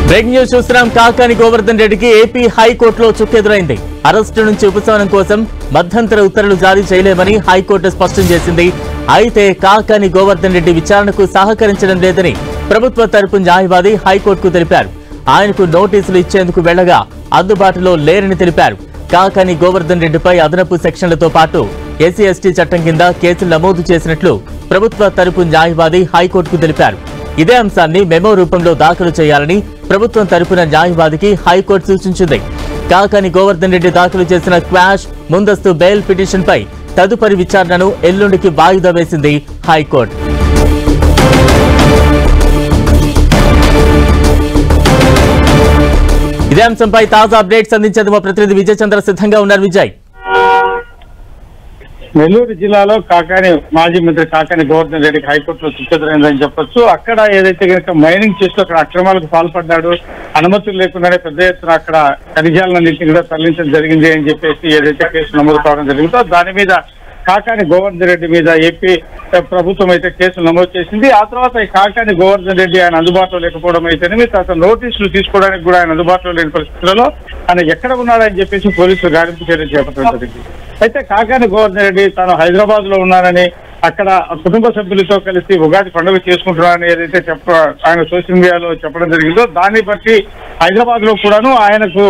Break news చూస్తున్నాం. కాకాని గోవర్ధన్ రెడ్డికి AP హైకోర్టులో చుక్కెదురైంది. అరెస్టు నుంచి ఉపశమనం కోసం మధ్యంతర ఉత్తర్వులు జారీ చేయలేమని హైకోర్టు స్పష్టం చేసింది. అయితే కాకాని గోవర్ధన్ రెడ్డి విచారణకు సహకరించడం లేదని ప్రభుత్వ తరపు న్యాయవాది హైకోర్టుకు తెలిపారు. ఆయనకు నోటీసులు ఇచ్చేందుకు వెళ్లగా అందుబాటులో లేరని తెలిపారు. కాకాని గోవర్ధన్ రెడ్డిపై అదనపు సెక్షన్లతో పాటు ఎస్సీ ఎస్టీ చట్టం కింద కేసులు నమోదు చేసినట్లు ప్రభుత్వ తరపు న్యాయవాది హైకోర్టుకు తెలిపారు. ఇదే అంశాన్ని మెమో రూపంలో దాఖలు చేయాలని ప్రభుత్వం తరపున న్యాయవాదికి హైకోర్టు సూచించింది. కాకాని గోవర్ధన్ రెడ్డి దాఖలు చేసిన క్వాష్ ముందస్తు బెయిల్ పిటిషన్పై తదుపరి విచారణను ఎల్లుండికి వాయిదా వేసింది హైకోర్టు. ఇదే అంశంపై తాజా అప్డేట్స్ అందించేందుకు మా ప్రతినిధి విజయ్ చంద్ర సిద్ధంగా ఉన్నారు. విజయ్, నెల్లూరు జిల్లాలో మాజీ మంత్రి కాకాని గోవర్ధన్ రెడ్డికి హైకోర్టులో చుక్కెదురైందని చెప్పొచ్చు. అక్కడ ఏదైతే కనుక మైనింగ్ చేస్తూ అక్కడ అక్రమాలకు పాల్పడ్డాడు, అనుమతులు లేకుండానే పెద్ద ఎత్తున అక్కడ ఖనిజాలన్నింటినీ కూడా తరలించడం జరిగింది అని చెప్పేసి ఏదైతే కేసు నమోదు కావడం జరిగిందో దాని మీద కాకాని గోవర్ధన్ రెడ్డి మీద ఏపీ ప్రభుత్వం అయితే కేసులు నమోదు చేసింది. ఆ తర్వాత ఈ కాకాని గోవర్ధన్ రెడ్డి ఆయన అందుబాటులో లేకపోవడం అయితేనేమి, తర్వాత నోటీసులు తీసుకోవడానికి కూడా ఆయన అందుబాటులో లేని పరిస్థితులలో ఆయన ఎక్కడ ఉన్నాడని చెప్పేసి పోలీసులు గాలింపు చర్యలు చేపట్టడం జరిగింది. అయితే కాకాని గోవర్ధన్ రెడ్డి తాను హైదరాబాద్ లో ఉన్నానని, అక్కడ కుటుంబ సభ్యులతో కలిసి ఉగాది పండుగ చేసుకుంటున్నారని ఏదైతే ఆయన సోషల్ మీడియాలో చెప్పడం జరిగిందో దాన్ని బట్టి హైదరాబాద్ లో కూడాను ఆయనకు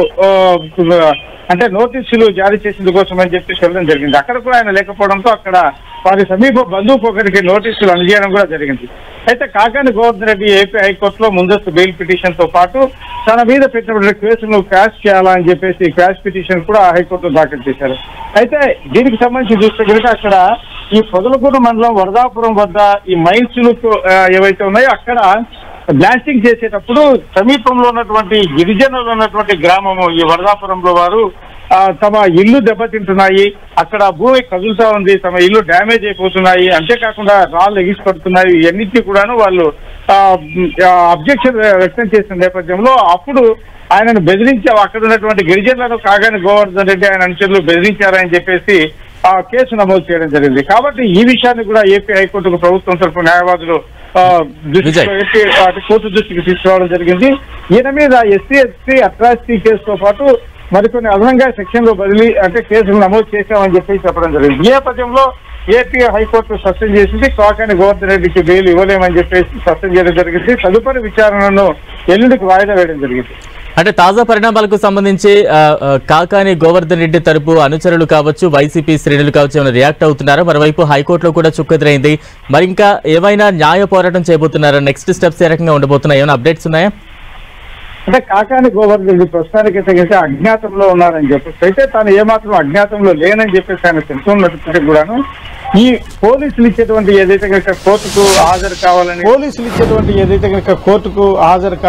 అంటే నోటీసులు జారీ చేసేందుకోసం అని చెప్పి వెళ్ళడం జరిగింది. అక్కడ కూడా ఆయన లేకపోవడంతో అక్కడ వారి సమీప బంధువుకు ఒకరికి నోటీసులు అందజేయడం కూడా జరిగింది. అయితే కాకాని గోవర్ధన్ రెడ్డి ఏపీ హైకోర్టులో ముందస్తు బెయిల్ పిటిషన్ తో పాటు తన మీద పెట్టినటువంటి కేసును క్వాష్ చేయాలని చెప్పేసి క్వాష్ పిటిషన్ కూడా హైకోర్టులో దాఖలు చేశారు. అయితే దీనికి సంబంధించి చూస్తే కనుక అక్కడ ఈ పొదలకూరు మండలం వరదాపురం వద్ద ఈ మైన్స్ ఏవైతే ఉన్నాయో అక్కడ బ్లాస్టింగ్ చేసేటప్పుడు సమీపంలో ఉన్నటువంటి గిరిజనులు ఉన్నటువంటి గ్రామము ఈ వరదాపురంలో వారు తమ ఇల్లు దెబ్బతింటున్నాయి, అక్కడ భూమి కదులుతా ఉంది, తమ ఇల్లు డ్యామేజ్ అయిపోతున్నాయి, అంతేకాకుండా రాళ్ళు ఎగిసిపడుతున్నాయి, ఇవన్నింటినీ కూడాను వాళ్ళు అబ్జెక్షన్ వ్యక్తం చేసిన నేపథ్యంలో అప్పుడు ఆయనను బెదిరించి అక్కడ ఉన్నటువంటి గిరిజనులను కాకాని గోవర్ధన్ రెడ్డి ఆయన అనుచరులు బెదిరించారని చెప్పేసి ఆ కేసు నమోదు చేయడం జరిగింది. కాబట్టి ఈ విషయాన్ని కూడా ఏపీ హైకోర్టుకు ప్రభుత్వం తరపు న్యాయవాదులు కోర్టు దృష్టికి తీసుకురావడం జరిగింది. ఈయన మీద ఎస్సీ ఎస్టీ అట్రాసిటీ కేసుతో పాటు మరికొన్ని అదనంగా సెక్షన్లో బదిలీ అంటే కేసులు నమోదు చేశామని చెప్పి చెప్పడం జరిగింది. ఈ నేపథ్యంలో ఏపీ హైకోర్టు సస్పెండ్ చేసింది. కాకాని గోవర్ధన్ రెడ్డికి బెయిల్ ఇవ్వలేమని చెప్పేసి సస్పెండ్ చేయడం జరిగింది. తదుపరి విచారణను ఎల్లుండికి వాయిదా వేయడం జరిగింది. అంటే తాజా పరిణామాలకు సంబంధించి కాకాని గోవర్ధన్ రెడ్డి తరపు అనుచరులు కావచ్చు, వైసీపీ శ్రేణులు కావచ్చు ఏమైనా రియాక్ట్ అవుతున్నారా? మరోవైపు హైకోర్టులో కూడా చుక్కెదురైంది. మరి ఇంకా ఏమైనా న్యాయ పోరాటం చేయబోతున్నారా? నెక్స్ట్ స్టెప్స్ ఏ రకంగా ఉండబోతున్నాయి? ఏమైనా అప్డేట్స్ ఉన్నాయా? అంటే కాకాని గోవర్ధన్ రెడ్డి ప్రస్తుతానికైతే అజ్ఞాతంలో ఉన్నారని చెప్పేసి, అయితే తాను ఏమాత్రం అజ్ఞాతంలో లేనని చెప్పేసి ఆయన తెలుసుకున్నప్పటికీ కూడాను ఈ పోలీసులు ఇచ్చేటువంటి ఏదైతే కనుక కోర్టుకు హాజరు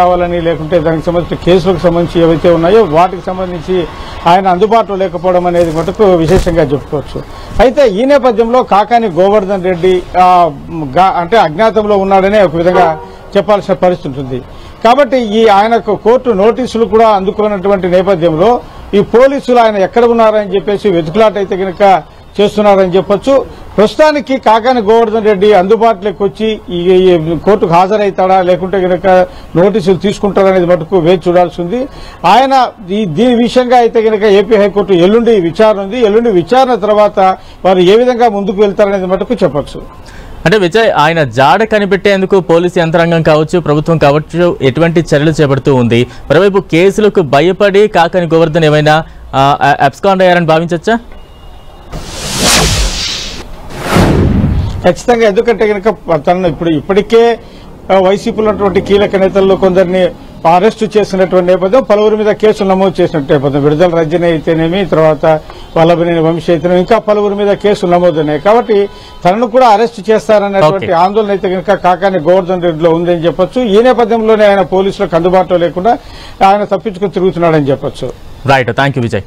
కావాలని లేకుంటే దానికి సంబంధించిన కేసులకు సంబంధించి ఏవైతే ఉన్నాయో వాటికి సంబంధించి ఆయన అందుబాటులో లేకపోవడం అనేది మటుకు విశేషంగా చెప్పుకోవచ్చు. అయితే ఈ నేపథ్యంలో కాకాని గోవర్ధన్ రెడ్డి అంటే అజ్ఞాతంలో ఉన్నాడనే ఒక విధంగా చెప్పాల్సిన పరిస్థితి ఉంటుంది. కాబట్టి ఈ ఆయనకు కోర్టు నోటీసులు కూడా అందుకున్నటువంటి నేపథ్యంలో ఈ పోలీసులు ఆయన ఎక్కడ ఉన్నారని చెప్పేసి వెతుకులాట అయితే కనుక చేస్తున్నారని చెప్పొచ్చు. ప్రస్తుతానికి కాకాని గోవర్ధన్ రెడ్డి అందుబాటులోకి వచ్చి ఈ కోర్టుకు హాజరవుతాడా లేకుంటే కనుక నోటీసులు తీసుకుంటారనేది మటుకు వేచి చూడాల్సి ఉంది. ఆయన దీని విషయంగా అయితే కనుక ఏపీ హైకోర్టు ఎల్లుండి విచారణ ఉంది. ఎల్లుండి విచారణ తర్వాత వారు ఏ విధంగా ముందుకు వెళ్తారనేది మటుకు చెప్పొచ్చు. అంటే విజయ్, ఆయన జాడ కనిపెట్టేందుకు పోలీసు యంత్రాంగం కావచ్చు, ప్రభుత్వం కావచ్చు ఎటువంటి చర్యలు చేపడుతూ ఉంది. మరోవైపు కేసులకు భయపడి కాకాని గోవర్ధన్ ఏమైనా అబ్స్కాండ్ అయ్యారని భావించవచ్చా? ఖచ్చితంగా. ఎందుకంటే కనుక తనను ఇప్పటికే వైసీపీలో ఉన్నటువంటి కీలక నేతల్లో కొందరిని అరెస్టు చేసినటువంటి నేపథ్యం, పలువురి మీద కేసులు నమోదు చేసినట్టు నేపథ్యం, విడుదల రజని అయితేనేమి, తర్వాత వల్లభనేని వంశీ అయితేనేమి, ఇంకా పలువురి మీద కేసులు నమోదున్నాయి. కాబట్టి తనను కూడా అరెస్టు చేస్తారనేటువంటి ఆందోళన అయితే కనుక కాకాని గోవర్ధన్ రెడ్డిలో ఉందని చెప్పొచ్చు. ఈ నేపథ్యంలోనే ఆయన పోలీసులకు అందుబాటులో లేకుండా ఆయన తప్పించుకుని తిరుగుతున్నాడని చెప్పొచ్చు. Right, thank you Vijay.